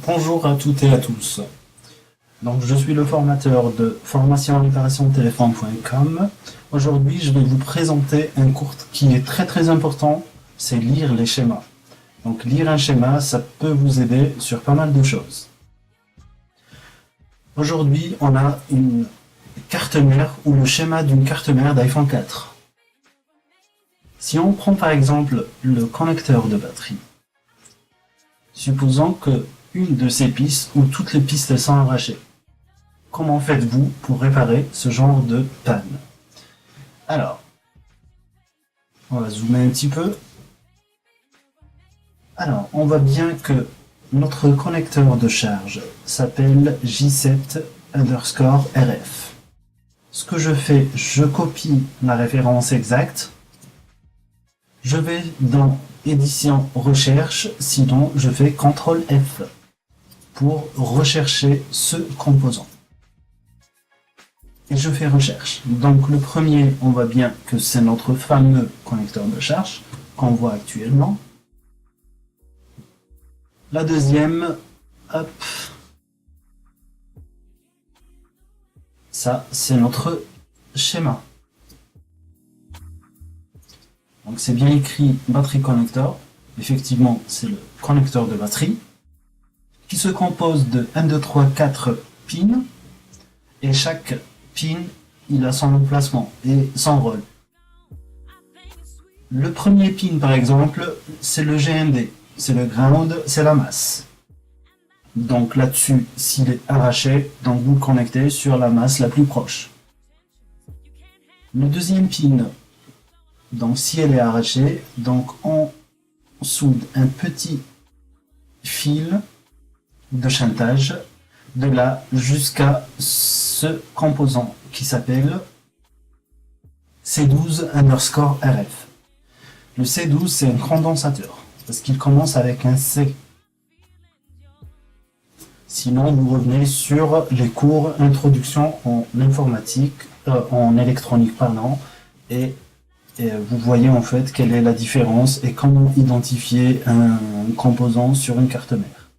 Bonjour à toutes et à tous. Donc, je suis le formateur de formation-réparation-téléphone.com. Aujourd'hui, je vais vous présenter un cours qui est très important, c'est lire les schémas. Donc, lire un schéma, ça peut vous aider sur pas mal de choses. Aujourd'hui, on a une carte mère ou le schéma d'une carte mère d'iPhone 4. Si on prend par exemple le connecteur de batterie, supposons que une de ces pistes ou toutes les pistes sont arrachées. Comment faites-vous pour réparer ce genre de panne? Alors, on va zoomer un petit peu. Alors, on voit bien que notre connecteur de charge s'appelle J7_RF. Ce que je fais, je copie la référence exacte. Je vais dans édition recherche, sinon je fais CTRL F pour rechercher ce composant. Et je fais recherche. Donc le premier, on voit bien que c'est notre fameux connecteur de charge qu'on voit actuellement. La deuxième, hop, ça c'est notre schéma. Donc c'est bien écrit batterie connecteur. Effectivement, c'est le connecteur de batterie qui se compose de 1, 2, 3, 4 pins et chaque pin il a son emplacement et son rôle. Le premier pin par exemple, c'est le GND, c'est le ground, c'est la masse. Donc là-dessus, s'il est arraché, donc vous le connectez sur la masse la plus proche. Le deuxième pin, donc si elle est arrachée, donc on soude un petit fil de chantage de là jusqu'à ce composant qui s'appelle C12_RF. Le C12 c'est un condensateur parce qu'il commence avec un C. Sinon vous revenez sur les cours introduction en informatique, en électronique pardon, et vous voyez en fait quelle est la différence et comment identifier un composant sur une carte mère.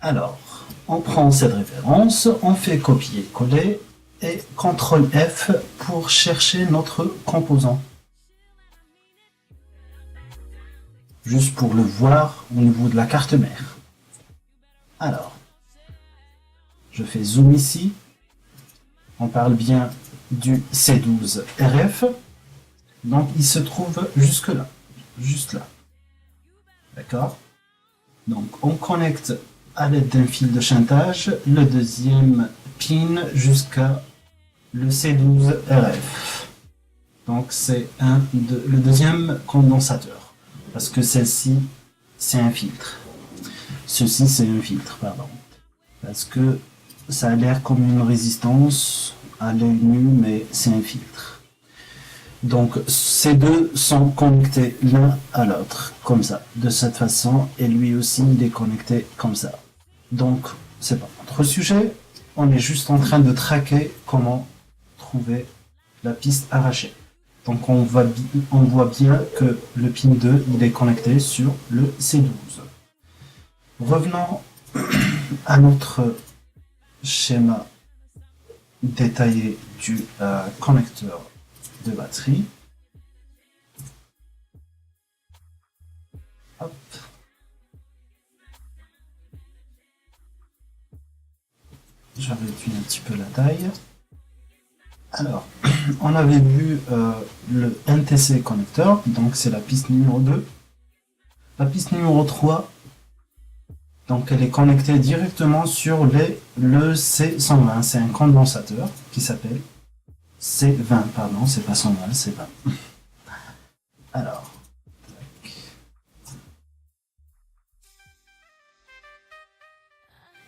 Alors, on prend cette référence, on fait copier-coller et CTRL F pour chercher notre composant. Juste pour le voir au niveau de la carte mère. Alors, je fais zoom ici. On parle bien du C12RF. Donc, il se trouve jusque là. Juste là. D'accord? Donc, on connecte à l'aide d'un fil de chantage le deuxième pin jusqu'à le C12RF. Donc, c'est le deuxième condensateur. Parce que celle-ci, c'est un filtre. Ceci, c'est un filtre, pardon. Parce que ça a l'air comme une résistance à l'œil nu, mais c'est un filtre. Donc, ces deux sont connectés l'un à l'autre, comme ça, de cette façon, et lui aussi, il est connecté comme ça. Donc, c'est pas notre sujet, on est juste en train de traquer comment trouver la piste arrachée. Donc, on voit bien que le pin 2, il est connecté sur le C12. Revenons à notre schéma détaillé du connecteur de batterie. Hop. Je vais réduire un petit peu la taille. Alors, on avait vu le NTC connecteur, donc c'est la piste numéro 2. La piste numéro 3, donc elle est connectée directement sur le C120, c'est un condensateur qui s'appelle C20, pardon, c'est pas 120, c'est 20. Alors,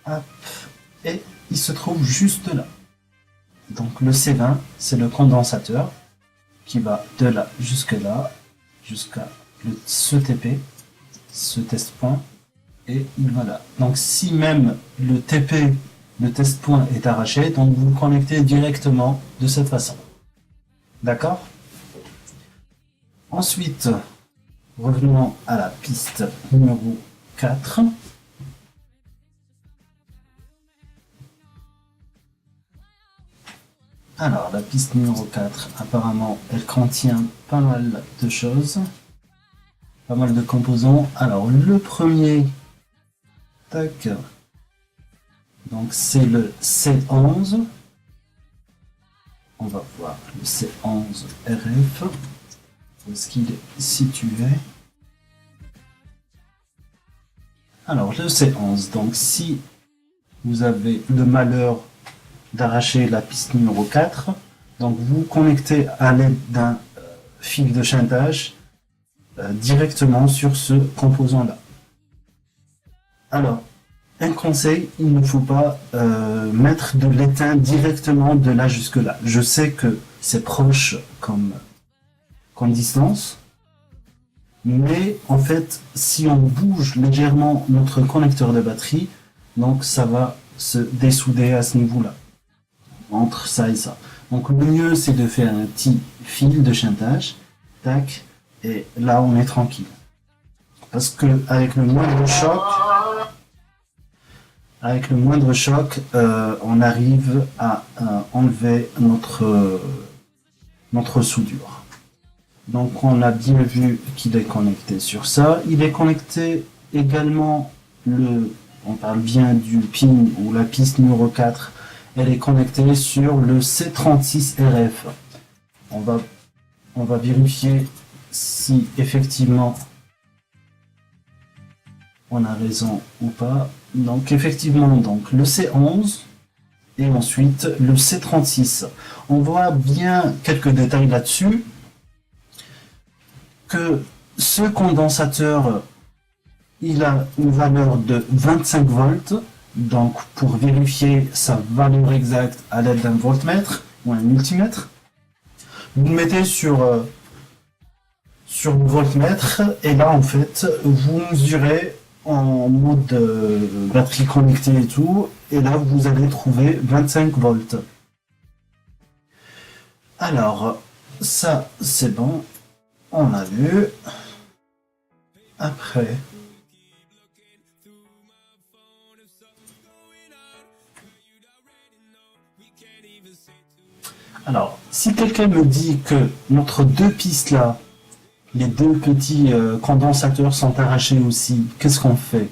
hop, et il se trouve juste là. Donc le C20, c'est le condensateur qui va de là jusqu'à ce TP, ce test point, et il va là. Donc si même le TP, le test point est arraché, donc vous le connectez directement de cette façon. D'accord? Ensuite, revenons à la piste numéro 4. Alors, la piste numéro 4, apparemment, elle contient pas mal de choses, pas mal de composants. Alors, le premier, tac, donc c'est le C11. On va voir le C11 RF, où est-ce qu'il est situé. Alors, le C11, donc si vous avez le malheur d'arracher la piste numéro 4, donc vous connectez à l'aide d'un fil de chantage directement sur ce composant-là. Alors, un conseil, il ne faut pas mettre de l'étain directement de là jusque là. Je sais que c'est proche comme distance, mais en fait, si on bouge légèrement notre connecteur de batterie, donc ça va se dessouder à ce niveau-là, entre ça et ça. Donc le mieux, c'est de faire un petit fil de chantage, tac, et là on est tranquille. Parce que avec le moindre choc, on arrive à enlever notre soudure. Donc on a bien vu qu'il est connecté sur ça. Il est connecté également, on parle bien du pin ou la piste numéro 4, elle est connectée sur le C36 RF. On va vérifier si effectivement on a raison ou pas. Donc effectivement, donc le C11 et ensuite le C36. On voit bien quelques détails là-dessus. Que ce condensateur, il a une valeur de 25 volts. Donc pour vérifier sa valeur exacte à l'aide d'un voltmètre ou un multimètre, vous le mettez sur le voltmètre et là en fait vous mesurez en mode batterie connectée et tout, et là vous allez trouver 25 volts. Alors ça c'est bon, on a vu. Après, alors si quelqu'un me dit que notre deux pistes là, les deux petits condensateurs sont arrachés aussi, qu'est-ce qu'on fait?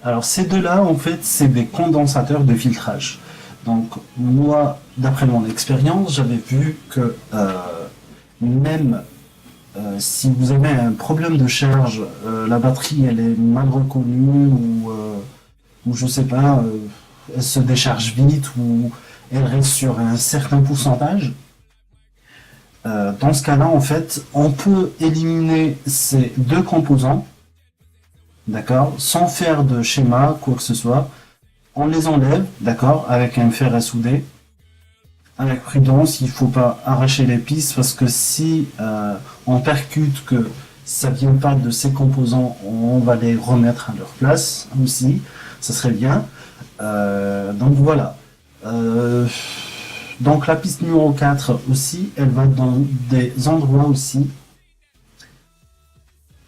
Alors ces deux-là, en fait, c'est des condensateurs de filtrage. Donc moi, d'après mon expérience, j'avais vu que même si vous avez un problème de charge, la batterie elle est mal reconnue ou je sais pas, elle se décharge vite ou elle reste sur un certain pourcentage. Dans ce cas-là, en fait, on peut éliminer ces deux composants, d'accord, sans faire de schéma, quoi que ce soit. On les enlève, d'accord, avec un fer à souder. Avec prudence, il ne faut pas arracher les pistes parce que si on percute que ça vient pas de ces composants, on va les remettre à leur place aussi. Ça serait bien. Donc voilà. Donc la piste numéro 4 aussi, elle va dans des endroits aussi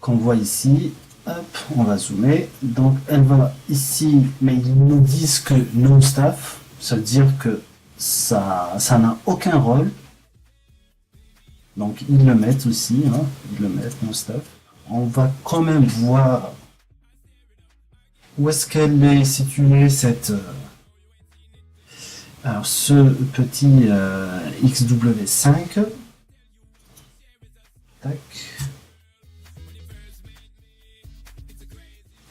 qu'on voit ici. Hop, on va zoomer. Donc elle va ici, mais ils nous disent que no staff, ça veut dire que ça n'a aucun rôle. Donc ils le mettent aussi, hein, ils le mettent no staff. On va quand même voir où est-ce qu'elle est située cette alors ce petit XW5. Tac.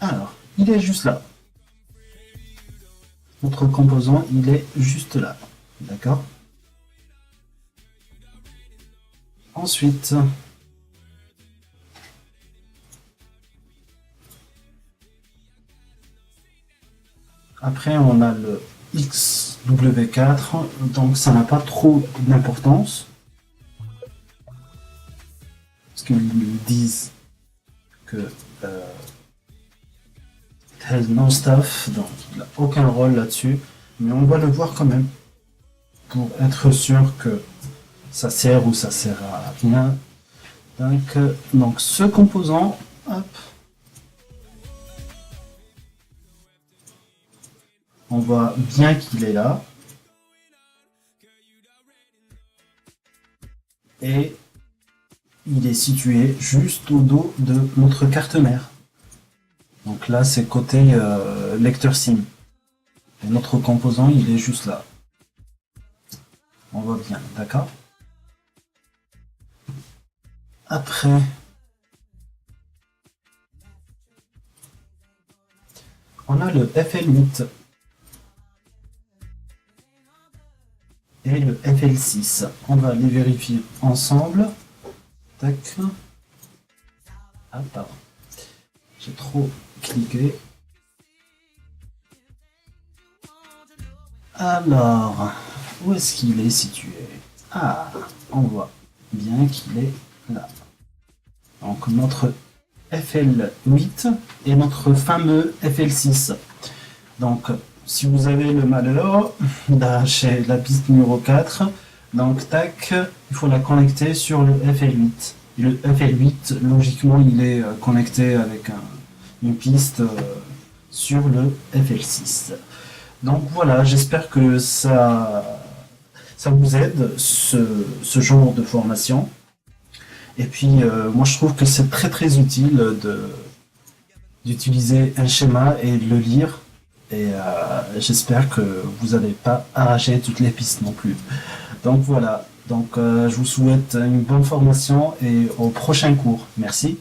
Alors, il est juste là. Notre composant, il est juste là. D'accord? Ensuite, après on a le XW4, donc ça n'a pas trop d'importance. Parce qu'ils disent que has no stuff, donc il n'a aucun rôle là-dessus, mais on va le voir quand même pour être sûr que ça sert ou ça sert à rien. Donc ce composant, hop, on voit bien qu'il est là. et il est situé juste au dos de notre carte mère. Donc là, c'est côté lecteur SIM. Et notre composant, il est juste là. On voit bien, d'accord? Après, on a le FL8 et le FL6. On va les vérifier ensemble. Tac. Ah, pardon. J'ai trop cliqué. Alors, où est-ce qu'il est situé? Ah, on voit bien qu'il est là. Donc notre FL8 et notre fameux FL6. Donc, si vous avez le malheur d'arracher la piste numéro 4, donc tac, il faut la connecter sur le FL8. Et le FL8, logiquement, il est connecté avec une piste sur le FL6. Donc voilà, j'espère que ça vous aide, ce genre de formation. Et puis, moi, je trouve que c'est très très utile d'utiliser un schéma et de le lire. Et j'espère que vous n'allez pas arracher toutes les pistes non plus. Donc voilà, donc je vous souhaite une bonne formation et au prochain cours. Merci.